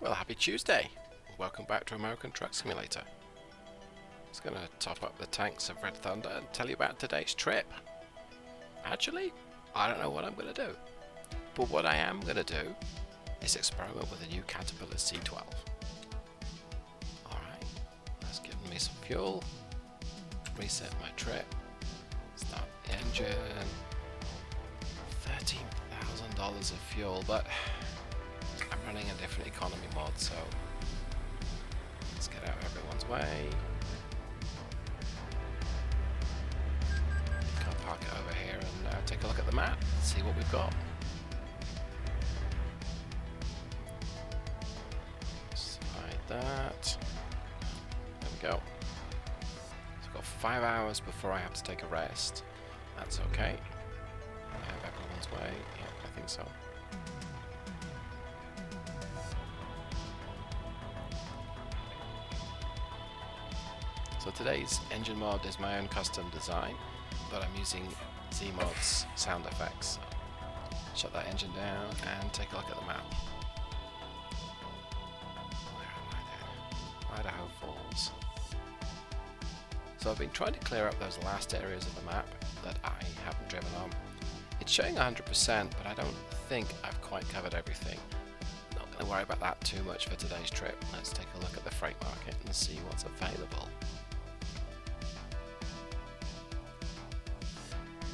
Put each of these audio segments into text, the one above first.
Well, happy Tuesday! Welcome back to American Truck Simulator. Just going to top up the tanks of Red Thunder and tell you about today's trip. Actually, I don't know what I'm going to do. But what I am going to do is experiment with a new Caterpillar C12. Alright, that's giving me some fuel. Reset my trip. Start the engine. $13,000 of fuel, but I'm running a different economy mod, so let's get out of everyone's way. I'll park it over here and take a look at the map, see what we've got. Slide that. There we go. So I've got 5 hours before I have to take a rest. That's okay. I have everyone's way. Yeah, I think so. So today's engine mod is my own custom design, but I'm using Z-Mod's sound effects. Shut that engine down and take a look at the map. Where am I then? Idaho Falls. So I've been trying to clear up those last areas of the map that I haven't driven on. It's showing 100%, but I don't think I've quite covered everything. Not going to worry about that too much for today's trip. Let's take a look at the freight market and see what's available.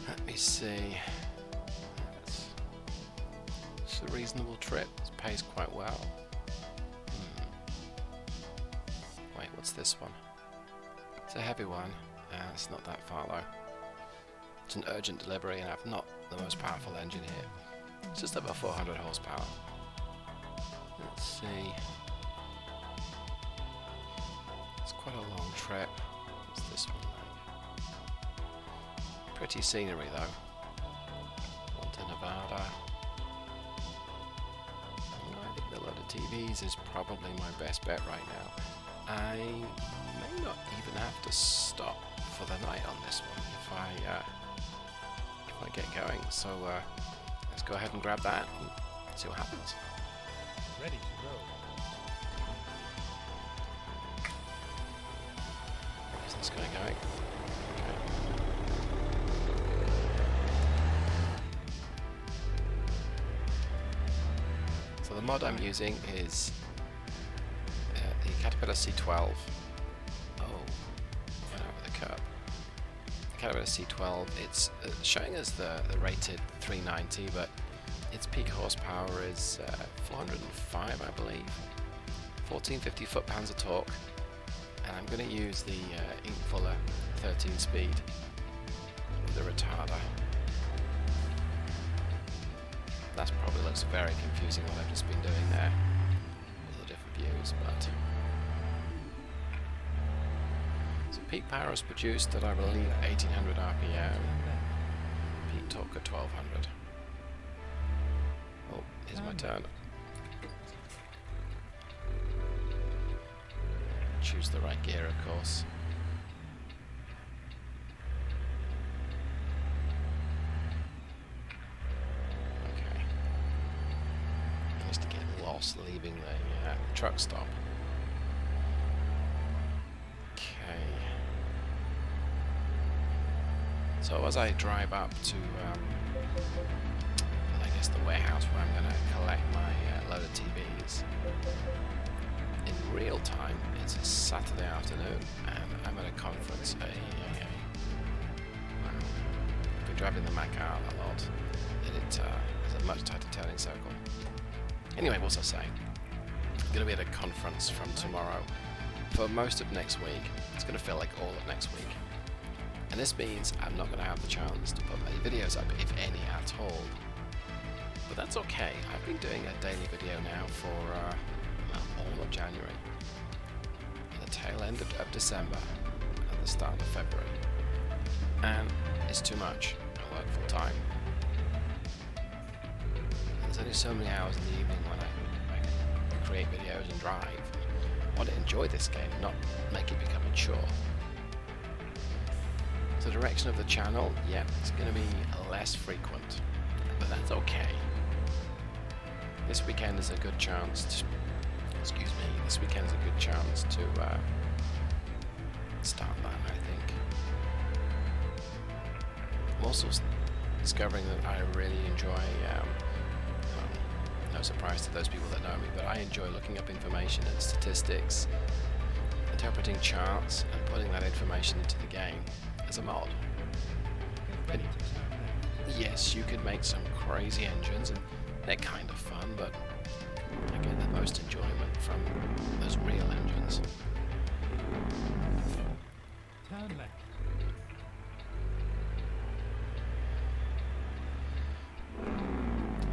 Let me see. It's a reasonable trip. It pays quite well. Wait, what's this one? It's a heavy one. It's not that far though. It's an urgent delivery and I've not the most powerful engine here. It's just over 400 horsepower. Let's see. It's quite a long trip. What's this one like? Pretty scenery though. One to Nevada. I think the load of TVs is probably my best bet right now. I may not even have to stop for the night on this one if I get going. So let's go ahead and grab that and see what happens. Ready to go. Is this guy going? So the mod I'm using is the Caterpillar C12. Oh, went over the curb. The Caterpillar C12, it's showing as the rated 390, but its peak horsepower is 405, I believe. 1450 foot-pounds of torque, and I'm going to use the Eaton-Fuller 13-speed with the retarder. That probably looks very confusing what I've just been doing there. All the different views, but so peak power is produced at I believe 1800 RPM. Peak torque at 1200. Oh, here's my turn. Choose the right gear, of course. Leaving the truck stop. Okay. So as I drive up to, I guess the warehouse where I'm going to collect my load of TVs, in real time, it's a Saturday afternoon, and I'm at a conference. Wow. I've been driving the Mac out a lot, and it has a much tighter turning circle. Anyway, what was I saying? I'm going to be at a conference from tomorrow for most of next week. It's going to feel like all of next week. And this means I'm not going to have the chance to put many videos up, if any at all. But that's okay. I've been doing a daily video now for all of January. At the tail end of December, at the start of February. And it's too much. I work full time. There's only so many hours in the evening when I create videos and drive. I want to enjoy this game, not make it become a chore. So the direction of the channel, yeah, it's going to be less frequent, but that's okay. This weekend is a good chance to excuse me, this weekend's a good chance to start that, I think. I'm also discovering that I really enjoy, well, no surprise to those people that know me, but I enjoy looking up information and statistics, interpreting charts, and putting that information into the game as a mod. And yes, you could make some crazy engines, and they're kind of fun, but I get the most enjoyment from those real engines. Turn left.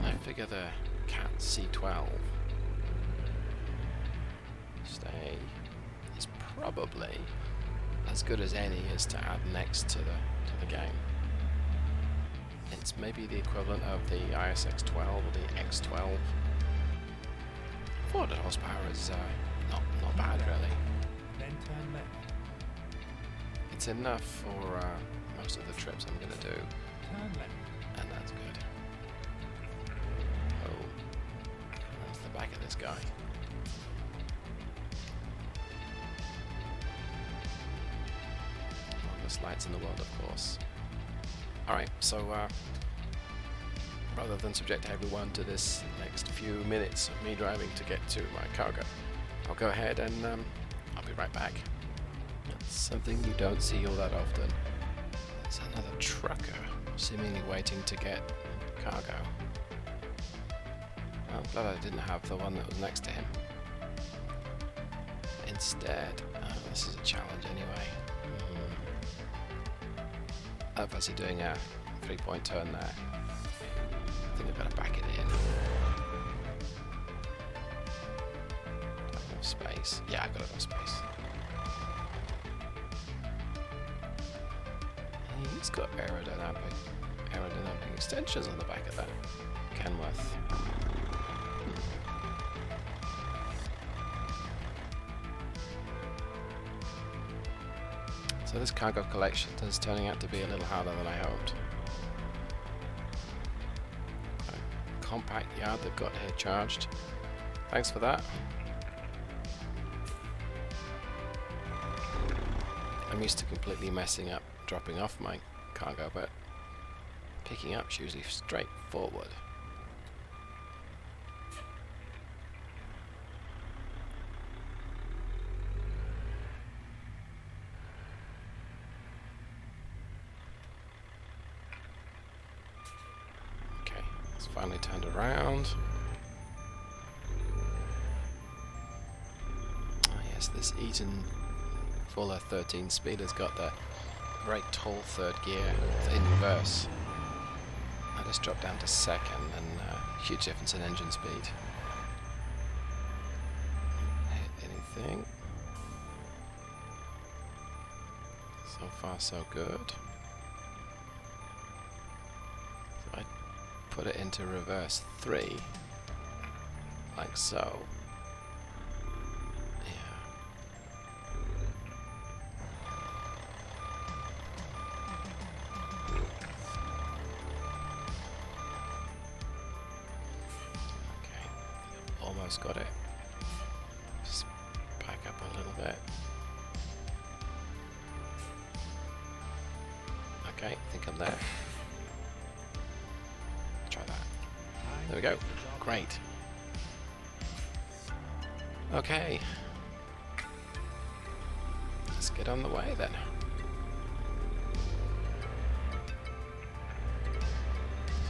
I figure the Cat C12 stay is probably as good as any is to add next to the game. It's maybe the equivalent of the ISX12 or the X12. 400 horsepower is not bad, really. Then turn left. It's enough for most of the trips I'm going to do, Turn left. and that's good. Oh, that's the back of this guy. Longest lights in the world, of course. Alright, so rather than subject everyone to this next few minutes of me driving to get to my cargo, I'll go ahead and I'll be right back. It's something you don't see all that often. There's another trucker seemingly waiting to get cargo. I'm glad I didn't have the one that was next to him. Instead, this is a challenge anyway. I'm obviously doing a 3-point turn there. I think I've got to back it in. Do I have enough space? Yeah, I've got enough space. He's got aerodynamic extensions on the back of that Kenworth. So this cargo collection is turning out to be a little harder than I hoped. Compact yard they've got here charged. Thanks for that. I'm used to completely messing up dropping off my cargo, but picking up is usually straightforward. Finally turned around. Oh yes, this Eaton-Fuller 13 speed has got the very tall third gear in reverse. I just dropped down to second, and huge difference in engine speed. Hit anything? So far so good. Put it into reverse 3, like so. Yeah. Okay, almost got it. Just back up a little bit. Okay, I think I'm there. There we go. Great. Okay. Let's get on the way then.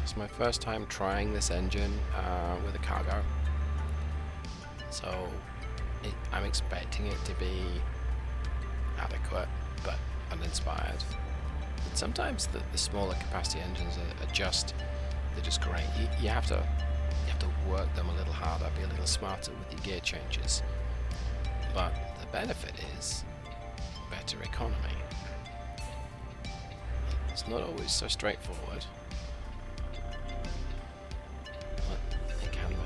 This is my first time trying this engine with a cargo. So I'm expecting it to be adequate but uninspired. But sometimes the smaller capacity engines are just they're just great. You have to work them a little harder, be a little smarter with your gear changes. But the benefit is better economy. It's not always so straightforward, but it can be.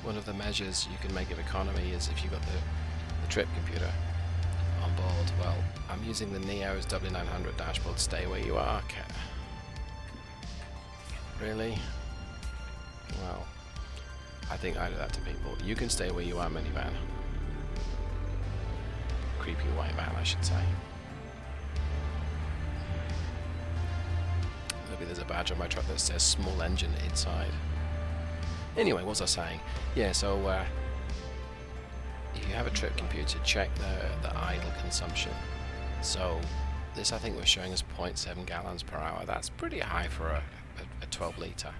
One of the measures you can make of economy is if you've got the trip computer on board. Well, I'm using the Neo's W900 dashboard. Stay where you are, Cat. Really? Well, I think I do that to people. You can stay where you are, minivan. Creepy white van, I should say. Maybe there's a badge on my truck that says small engine inside. Anyway, what was I saying? Yeah, so if you have a trip computer, check the idle consumption. So this I think was showing us 0.7 gallons per hour. That's pretty high for a 12 litre.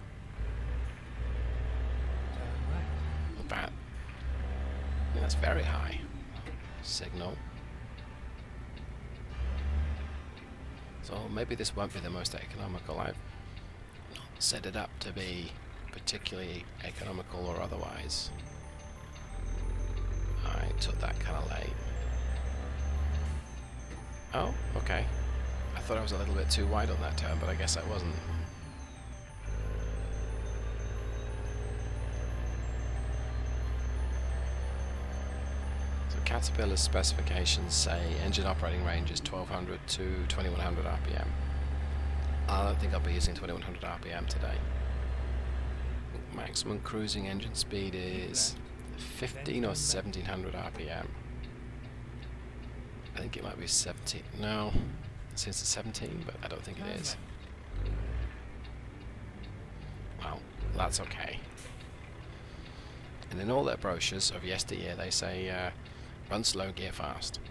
Turn right. Not bad. Yeah, that's very high. Signal. So maybe this won't be the most economical. I've not set it up to be particularly economical or otherwise. I took that kind of late. Oh, okay. I thought I was a little bit too wide on that turn, but I guess I wasn't. So Caterpillar's specifications say engine operating range is 1200 to 2100 RPM. I don't think I'll be using 2100 RPM today. Maximum cruising engine speed is 15 or 1700 RPM. I think it might be 17. No, it says it's 17, but I don't think it is. Well, that's okay. And in all their brochures of yesteryear, they say run slow, gear fast.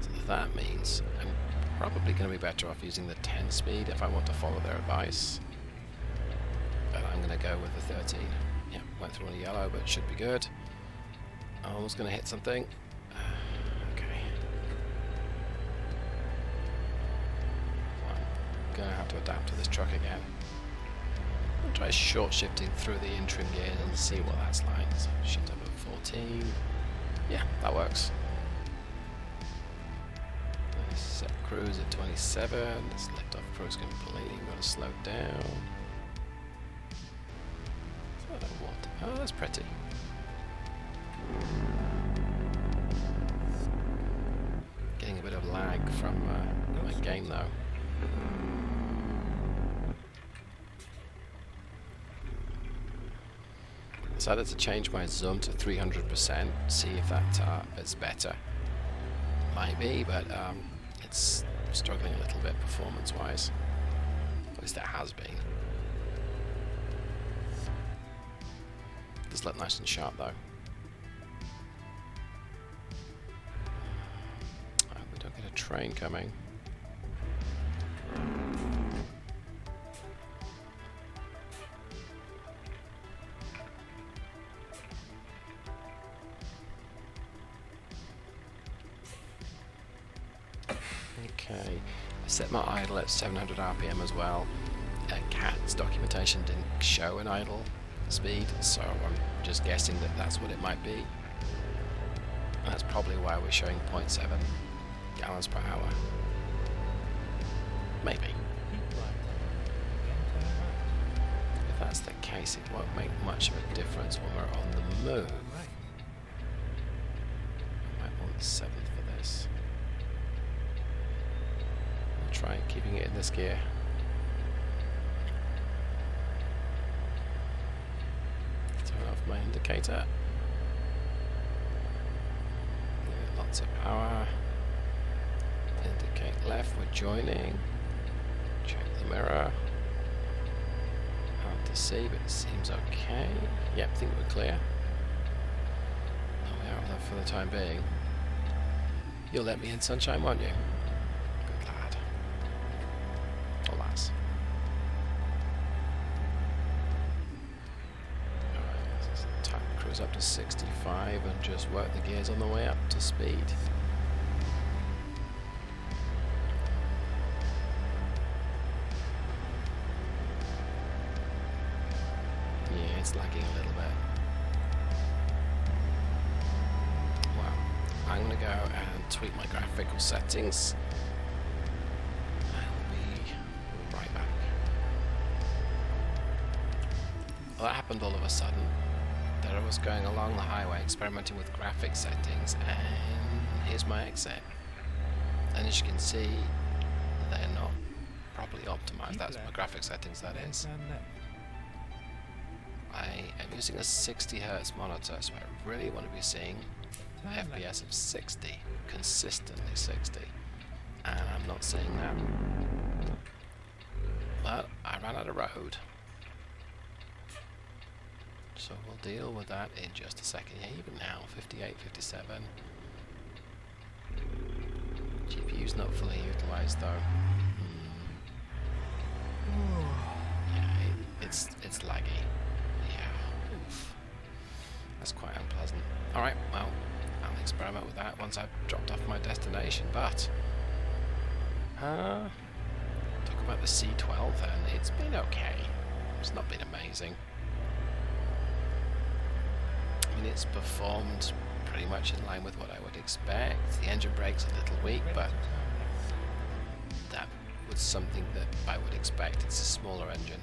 So that means I'm probably going to be better off using the 10 speed if I want to follow their advice. But I'm going to go with the 13. Yeah, went through on a yellow, but it should be good. I was going to hit something. Okay. I'm going to have to adapt to this truck again. I'll try short shifting through the interim gears and see what that's like. So shift up at 14. Yeah, that works. Set cruise at 27. Let's lift off cruise completely. I'm going to slow down. Oh, that's pretty. Getting a bit of lag from my game though. Decided to change my zoom to 300%, see if that is better. Might be, but it's struggling a little bit performance-wise. At least it has been. Does look nice and sharp though. Oh, we don't get a train coming. Okay, I set my idle at 700 RPM as well. CAT's documentation didn't show an idle speed, so I'm just guessing that that's what it might be. And that's probably why we're showing 0.7 gallons per hour. Maybe. If that's the case, it won't make much of a difference when we're on the move. I might want 7 for this. I'll try keeping it in this gear. Turn off my indicator. Lots of power. Indicate left, we're joining. Check the mirror. Hard to see, but it seems okay. Yep, I think we're clear. Oh, we are left for the time being. You'll let me in, sunshine, won't you? Good lad. Or lass. Alright, let's time cruise up to 65 and just work the gears on the way up to speed. Yeah, it's lagging a little bit. Well, I'm going to go and tweak my graphical settings. I'll be right back. Well, that happened all of a sudden. There I was going along the highway experimenting with graphic settings, and here's my exit. And as you can see, they're not properly optimized. That's my graphic settings, that is. Turn left. I am using a 60 Hz monitor, so I really want to be seeing Turn FPS left. of 60, consistently 60, and I'm not seeing that. But I ran out of road, so we'll deal with that in just a second. Yeah, even now, 58, 57. GPU's not fully utilized though. Yeah, it's laggy. Yeah, oof. That's quite unpleasant. Alright, well, I'll experiment with that once I've dropped off my destination, but talk about the C12 then. It's been okay. It's not been amazing. I mean, it's performed pretty much in line with what I would expect. The engine brake's a little weak, but that was something that I would expect. It's a smaller engine.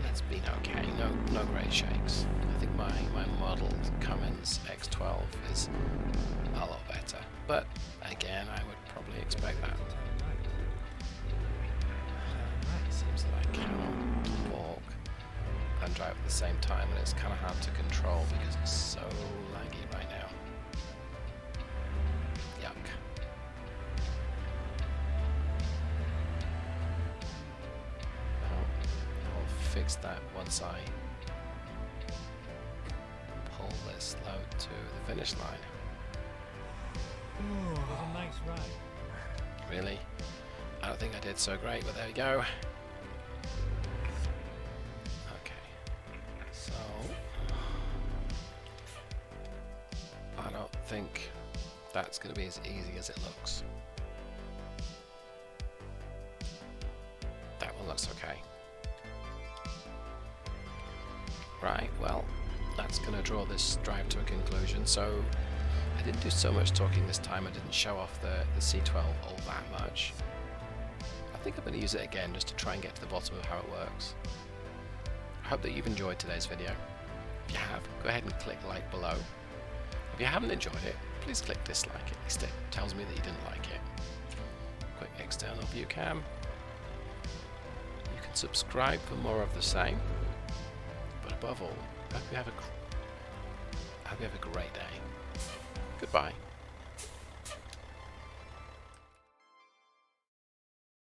It's been okay, no great shakes. I think my model Cummins X12 is a lot better, but again, I would probably expect that. It seems that I cannot walk and drive at the same time, and it's kind of hard to control because it's so laggy right now. Yuck. I'll fix that once I pull this load to the finish line. It was a nice ride. Really? I don't think I did so great, but there we go. So, I don't think that's going to be as easy as it looks. That one looks okay. Right, well, that's going to draw this drive to a conclusion. So, I didn't do so much talking this time. I didn't show off the C12 all that much. I think I'm going to use it again just to try and get to the bottom of how it works. I hope that you've enjoyed today's video. If you have, go ahead and click like below. If you haven't enjoyed it, please click dislike. At least it tells me that you didn't like it. Quick external view cam. You can subscribe for more of the same. But above all, I hope you have a great day. Goodbye.